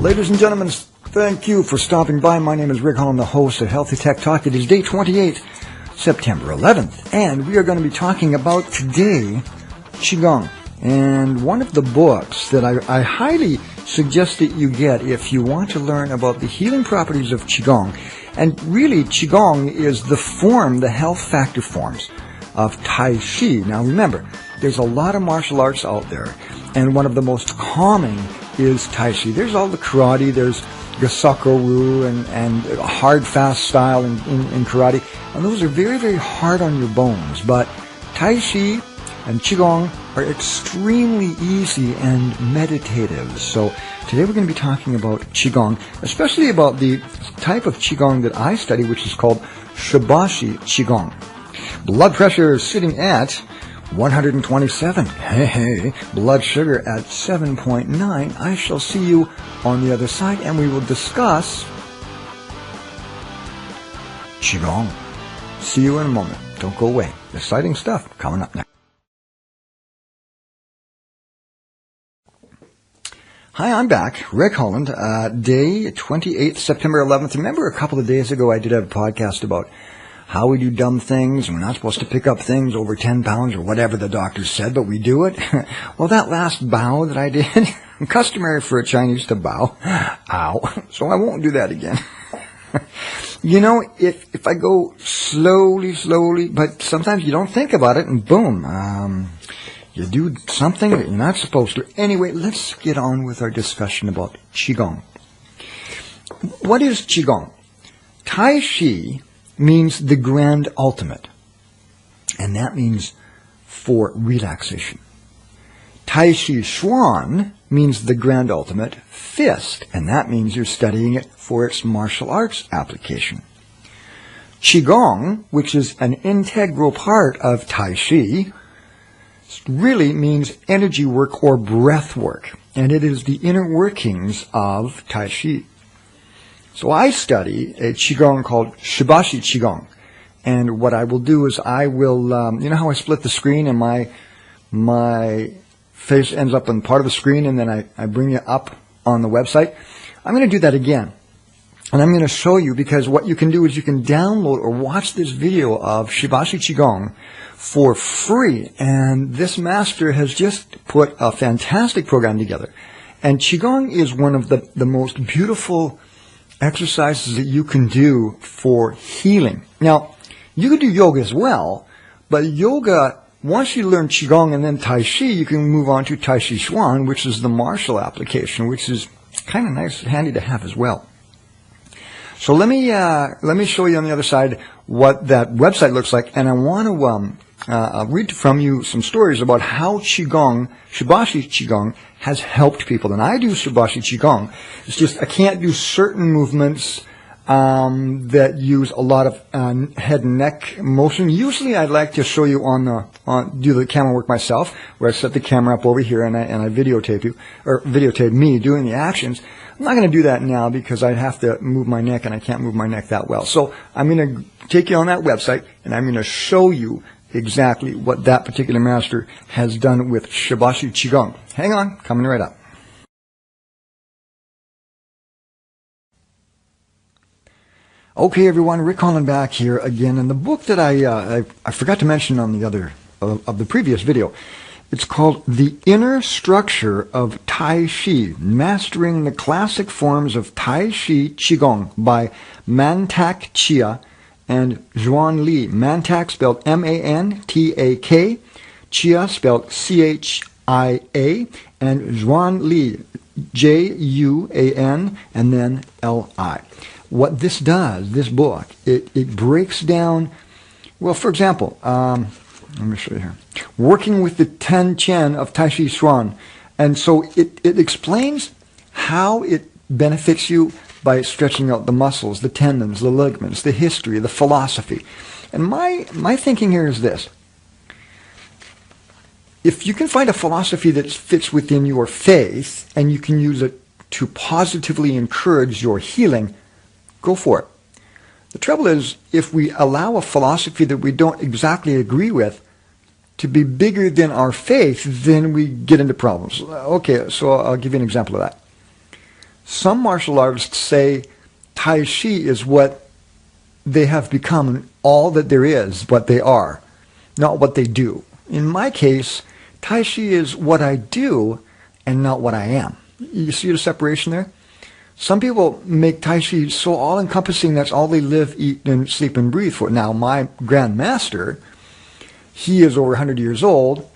Ladies and gentlemen, thank you for stopping by. My name is Rick Haaland, the host of Healthy Tech Talk. It is day 28, September 11th, and we are going to be talking about today Qigong. And one of the books that I highly suggest that you get if you want to learn about the healing properties of Qigong. And really, Qigong is the health factor forms of Tai Chi. Now remember, there's a lot of martial arts out there, and one of the most common is Tai Chi. There's all the karate, there's Gasaku-Ryu and hard, fast style in karate. And those are very, very hard on your bones. But Tai Chi and Qigong are extremely easy and meditative. So today we're going to be talking about Qigong, especially about the type of Qigong that I study, which is called Shibashi Qigong. Blood pressure is sitting at 127. Hey, blood sugar at 7.9. I shall see you on the other side, and we will discuss Qigong. See you in a moment. Don't go away. Exciting stuff coming up next. Hi, I'm back. Rick Haaland. Day 28, September 11th. Remember a couple of days ago I did have a podcast about how we do dumb things. We're not supposed to pick up things over 10 pounds or whatever the doctor said, but we do it. Well, that last bow that I did, customary for a Chinese to bow. Ow. So I won't do that again. You know, if I go slowly, but sometimes you don't think about it and boom, you do something that you're not supposed to. Anyway, let's get on with our discussion about Qigong. What is Qigong? Tai Chi means the grand ultimate, and that means for relaxation. Tai Chi Chuan means the grand ultimate fist, and that means you're studying it for its martial arts application. Qigong, which is an integral part of Tai Chi, really means energy work or breath work, and it is the inner workings of Tai Chi. So I study a Qigong called Shibashi Qigong, and what I will do is I will, you know how I split the screen and my face ends up on part of the screen and then I bring it up on the website? I'm going to do that again. And I'm going to show you, because what you can do is you can download or watch this video of Shibashi Qigong for free. And this master has just put a fantastic program together. And Qigong is one of the most beautiful exercises that you can do for healing. Now, you can do yoga as well, but yoga, once you learn Qigong and then Tai Chi, you can move on to Tai Chi Chuan, which is the martial application, which is kind of nice, handy to have as well. So let me show you on the other side what that website looks like, and I want to read from you some stories about how Qigong, Shibashi Qigong, has helped people. And I do Shibashi Qigong. It's just I can't do certain movements that use a lot of head and neck motion. Usually I'd like to show you do the camera work myself, where I set the camera up over here and I videotape me doing the actions. I'm not going to do that now because I'd have to move my neck, and I can't move my neck that well. So I'm going to take you on that website, and I'm going to show you exactly what that particular master has done with Shibashi Qigong. Hang on, coming right up. Okay, everyone, Rick Haaland back here again. And the book that I forgot to mention on the other of the previous video, it's called The Inner Structure of Tai Chi, Mastering the Classic Forms of Tai Chi Qigong by Mantak Chia and Zhuan Li. Mantak spelled M-A-N-T-A-K, Chia spelled C-H-I-A, and Zhuan Li, J-U-A-N, and then L-I. What this does, this book, it breaks down, well, for example, let me show you here. Working with the Ten Qian of Tai Chi Chuan. And so it explains how it benefits you by stretching out the muscles, the tendons, the ligaments, the history, the philosophy. And my thinking here is this. If you can find a philosophy that fits within your faith and you can use it to positively encourage your healing, go for it. The trouble is, if we allow a philosophy that we don't exactly agree with, to be bigger than our faith, then we get into problems. Okay, so I'll give you an example of that. Some martial artists say Tai Chi is what they have become, all that there is, what they are, not what they do. In my case, Tai Chi is what I do and not what I am. You see the separation there? Some people make Tai Chi so all-encompassing that's all they live, eat, and sleep and breathe for. Now, my Grand Master, he is over 100 years old.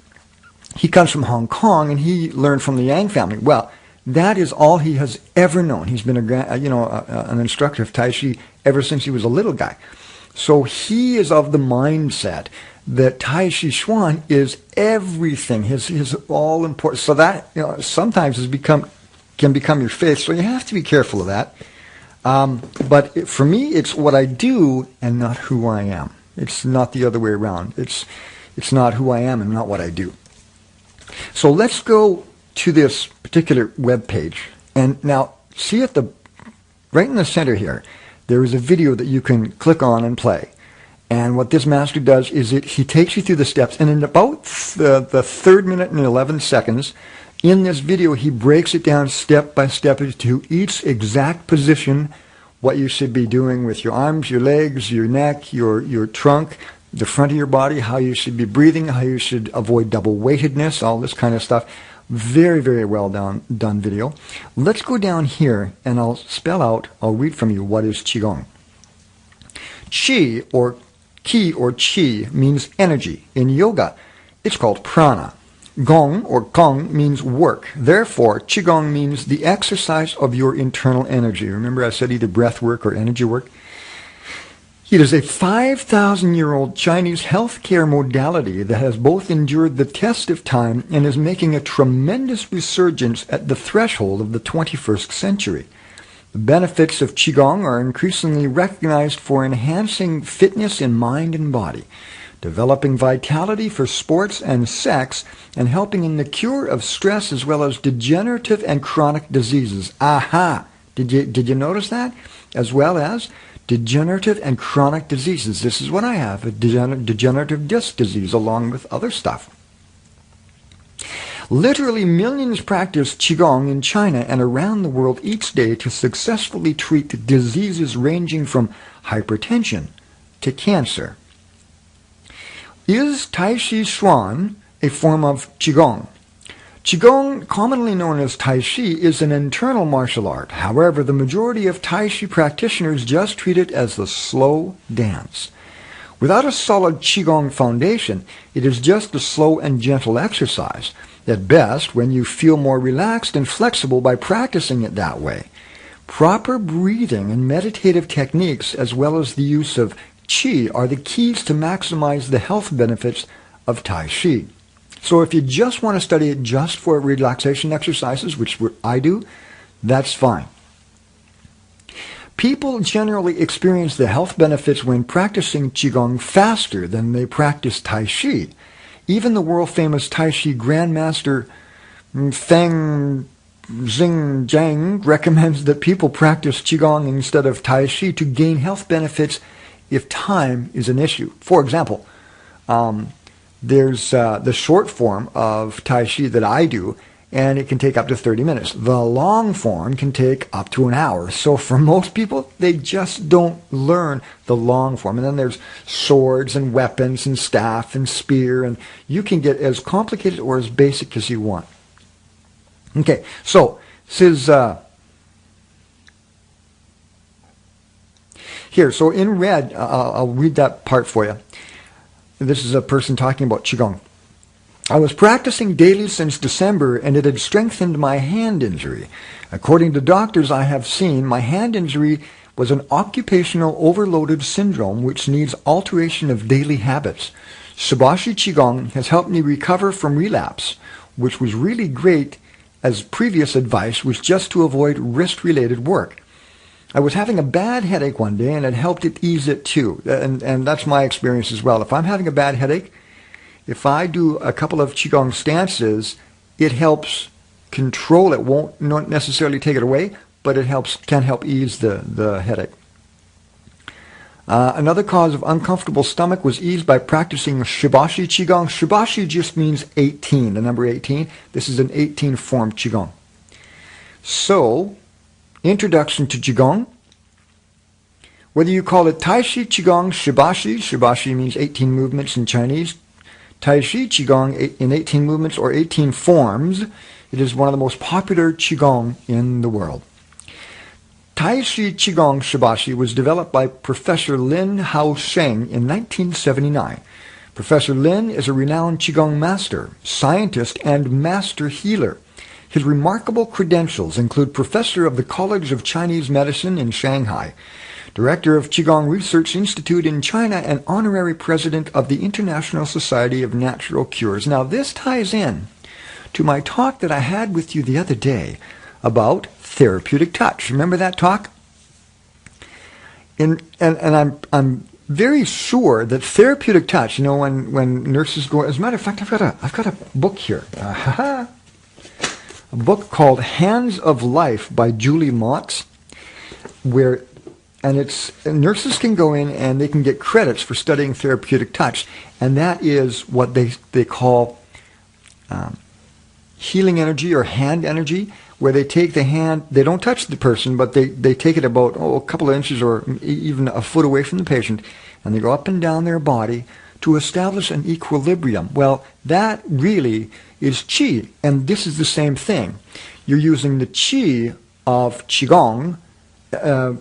He comes from Hong Kong, and he learned from the Yang family. Well, that is all he has ever known. He's been an instructor of Tai Chi ever since he was a little guy. So he is of the mindset that Tai Chi Chuan is everything. His all important. So that sometimes can become your faith. So you have to be careful of that. But for me, it's what I do and not who I am. It's not the other way around. It's not who I am and not what I do. So let's go to this particular web page. And now, see right in the center here, there is a video that you can click on and play. And what this master does is he takes you through the steps. And in about the 3rd minute and 11 seconds, in this video, he breaks it down step by step to each exact position, what you should be doing with your arms, your legs, your neck, your trunk, the front of your body, how you should be breathing, how you should avoid double-weightedness, all this kind of stuff. Very, very well done video. Let's go down here and I'll read from you what is Qigong. Qi or Qi or Qi means energy. In yoga, it's called prana. Gong or Gong means work. Therefore, Qigong means the exercise of your internal energy. Remember I said either breath work or energy work? It is a 5,000-year-old Chinese healthcare modality that has both endured the test of time and is making a tremendous resurgence at the threshold of the 21st century. The benefits of Qigong are increasingly recognized for enhancing fitness in mind and body, developing vitality for sports and sex, and helping in the cure of stress as well as degenerative and chronic diseases. Aha! Did you notice that? As well as degenerative and chronic diseases. This is what I have, a degenerative disc disease along with other stuff. Literally millions practice Qigong in China and around the world each day to successfully treat diseases ranging from hypertension to cancer. Is Tai Chi Chuan a form of Qigong? Qigong, commonly known as Tai Chi, is an internal martial art. However, the majority of Tai Chi practitioners just treat it as the slow dance. Without a solid Qigong foundation, it is just a slow and gentle exercise. At best, when you feel more relaxed and flexible by practicing it that way. Proper breathing and meditative techniques, as well as the use of Qi, are the keys to maximize the health benefits of Tai Chi. So if you just want to study it just for relaxation exercises, which I do, that's fine. People generally experience the health benefits when practicing Qigong faster than they practice Tai Chi. Even the world-famous Tai Chi Grandmaster Feng Xingjiang recommends that people practice Qigong instead of Tai Chi to gain health benefits if time is an issue. For example, there's the short form of Tai Chi that I do, and it can take up to 30 minutes. The long form can take up to an hour. So for most people, they just don't learn the long form. And then there's swords and weapons and staff and spear, and you can get as complicated or as basic as you want. Okay, so this is here. So in red, I'll read that part for you. This is a person talking about Qigong. I was practicing daily since December, and it had strengthened my hand injury. According to doctors I have seen, my hand injury was an occupational overloaded syndrome which needs alteration of daily habits. Shibashi Qigong has helped me recover from relapse, which was really great, as previous advice was just to avoid wrist-related work. I was having a bad headache one day, and it helped it ease it too. And that's my experience as well. If I'm having a bad headache, if I do a couple of Qigong stances, it helps control it. Won't not necessarily take it away, but it can help ease the headache. Another cause of uncomfortable stomach was eased by practicing Shibashi Qigong. Shibashi just means 18, the number 18. This is an 18-form Qigong. So, introduction to Qigong. Whether you call it Tai Chi Qigong, Shibashi means 18 movements in Chinese, Tai Chi Qigong in 18 movements or 18 forms, it is one of the most popular Qigong in the world. Tai Chi Qigong Shibashi was developed by Professor Lin Hao Sheng in 1979. Professor Lin is a renowned Qigong master, scientist, and master healer. His remarkable credentials include Professor of the College of Chinese Medicine in Shanghai, Director of Qigong Research Institute in China, and Honorary President of the International Society of Natural Cures. Now, this ties in to my talk that I had with you the other day about therapeutic touch. Remember that talk? And I'm very sure that therapeutic touch, you know, when nurses go, as a matter of fact, I've got a book here. A book called Hands of Life by Julie Motz, and nurses can go in and they can get credits for studying therapeutic touch, and that is what they call healing energy or hand energy, where they take the hand, they don't touch the person, but they take it about a couple of inches or even a foot away from the patient, and they go up and down their body to establish an equilibrium. Well, that really is Qi, and this is the same thing. You're using the Qi of Qigong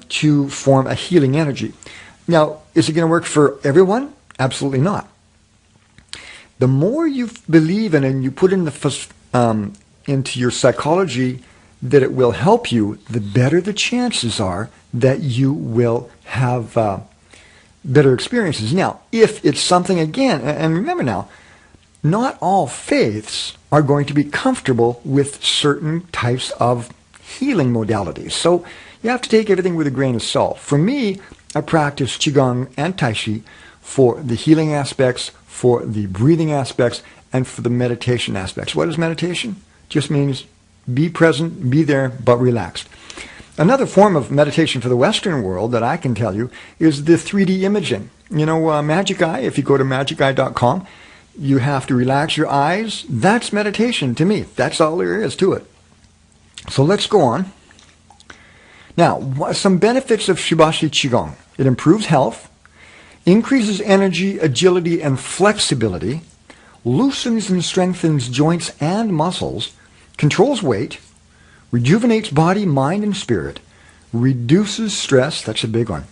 to form a healing energy. Now, is it going to work for everyone? Absolutely not. The more you believe in it and you put in into your psychology that it will help you, the better the chances are that you will have better experiences. Now, if it's something, again, and remember now, not all faiths are going to be comfortable with certain types of healing modalities. So you have to take everything with a grain of salt. For me, I practice Qigong and Tai Chi for the healing aspects, for the breathing aspects, and for the meditation aspects. What is meditation? Just means be present, be there, but relaxed. Another form of meditation for the Western world that I can tell you is the 3D imaging. You know, Magic Eye, if you go to magiceye.com, you have to relax your eyes. That's meditation to me. That's all there is to it. So let's go on. Now, some benefits of Shibashi Qigong. It improves health, increases energy, agility, and flexibility, loosens and strengthens joints and muscles, controls weight, rejuvenates body, mind, and spirit, reduces stress, that's a big one,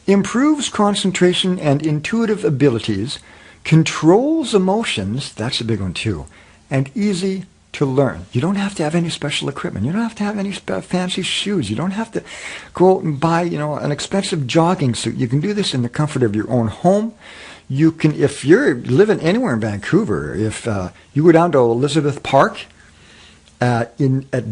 improves concentration and intuitive abilities, controls emotions, that's a big one too, and easy to learn. You don't have to have any special equipment. You don't have to have any fancy shoes. You don't have to go out and buy, you know, an expensive jogging suit. You can do this in the comfort of your own home. You can, if you're living anywhere in Vancouver, if you go down to Elizabeth Park at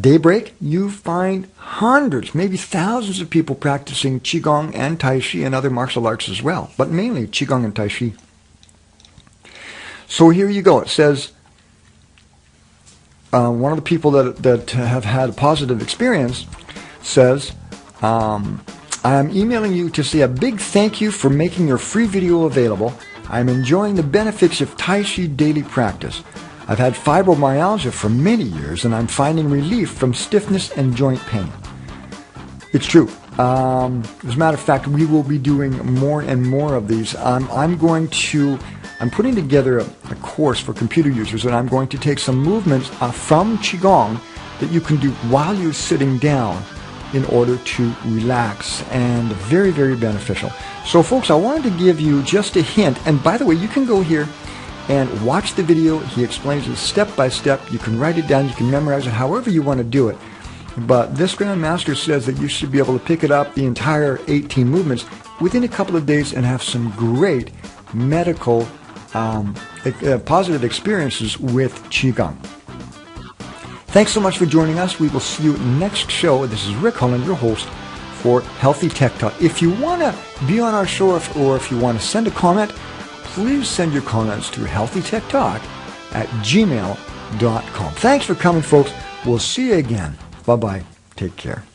daybreak, you find hundreds, maybe thousands of people practicing Qigong and Tai Chi and other martial arts as well, but mainly Qigong and Tai Chi. So here you go. It says, one of the people that have had a positive experience says, I am emailing you to say a big thank you for making your free video available. I am enjoying the benefits of Tai Chi daily practice. I've had fibromyalgia for many years, and I'm finding relief from stiffness and joint pain. It's true. As a matter of fact, we will be doing more and more of these. I'm putting together a course for computer users, and I'm going to take some movements from Qigong that you can do while you're sitting down in order to relax, and very, very beneficial. So folks, I wanted to give you just a hint, and by the way, you can go here and watch the video. He explains it step by step. You can write it down, you can memorize it, however you want to do it. But this Grandmaster says that you should be able to pick it up, the entire 18 movements, within a couple of days and have some great medical positive experiences with Qigong. Thanks so much for joining us. We will see you next show. This is Rick Haaland, your host for Healthy Tech Talk. If you want to be on our show or if you want to send a comment, please send your comments to healthytechtalk@gmail.com. Thanks for coming, folks. We'll see you again. Bye-bye. Take care.